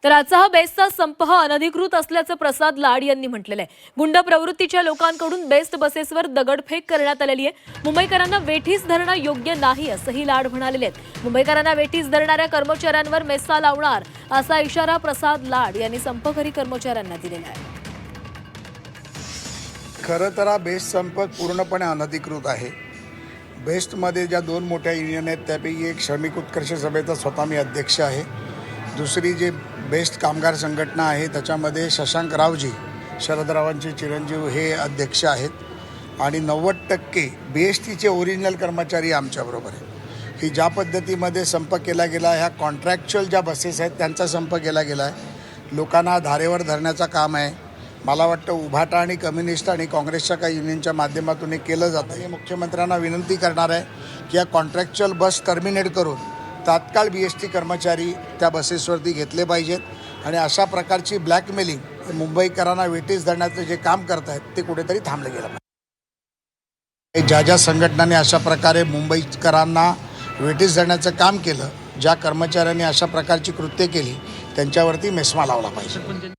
तर आजचा हा बेस्टचा संप हा अनधिकृत असल्याचं प्रसाद लाड यांनी म्हटलेलं आहे। गुंड प्रवृत्तीच्या लोकांकडून बेस्ट बसेसवर दगडफेक करण्यात आलेली आहे। मुंबईकरांना वेठीस धरणं योग्य नाही असंही लाड म्हणालेले आहेत। मुंबईकरांना वेठीस धरणाऱ्या कर्मचाऱ्यांवर मेसा लावणार असा इशारा प्रसाद लाड यांनी संपकरी कर्मचाऱ्यांना दिलेला आहे। खरं तर हा बेस्ट संप पूर्णपणे अनधिकृत आहे। बेस्टमध्ये ज्या दोन मोठ्या युनियन आहेत त्यापैकी एक श्रमिक उत्कर्ष सभेचा स्वतः मी अध्यक्ष आहे। दुसरी जे बेस्ट कामगार संघटना आहे त्याच्यामध्ये शशांक रावजी शरदरावांचे चिरंजीव हे अध्यक्ष आहेत आणि 90% BSTचे ओरिजिनल कर्मचारी आमच्याबरोबर आहेत। ही ज्या पद्धतीमध्ये संप केला गेला, ह्या कॉन्ट्रॅक्च्युअल ज्या बसेस आहेत त्यांचा संप केला गेला आहे। लोकांना धारेवर धरण्याचं काम आहे। मला वाटतं उभाटा आणि कम्युनिस्ट आणि काँग्रेसच्या काही युनियनच्या माध्यमातून हे केलं जातं। हे मुख्यमंत्र्यांना विनंती करणार आहे की या कॉन्ट्रॅक्च्युअल बस टर्मिनेट करून तात्काळ BST कर्मचारी त्या बसेसवरती घेतले पाहिजेत आणि अशा प्रकारची ब्लॅकमेलिंग मुंबईकरांना वेठीस धरण्याचं जे काम करत आहेत ते कुठेतरी थांबलं गेलं पाहिजे। ज्या संघटनांनी अशा प्रकारे मुंबईकरांना वेठीस धरण्याचं काम केलं, ज्या कर्मचाऱ्यांनी अशा प्रकारची कृत्य केली त्यांच्यावरती मेस्मा लावला पाहिजे।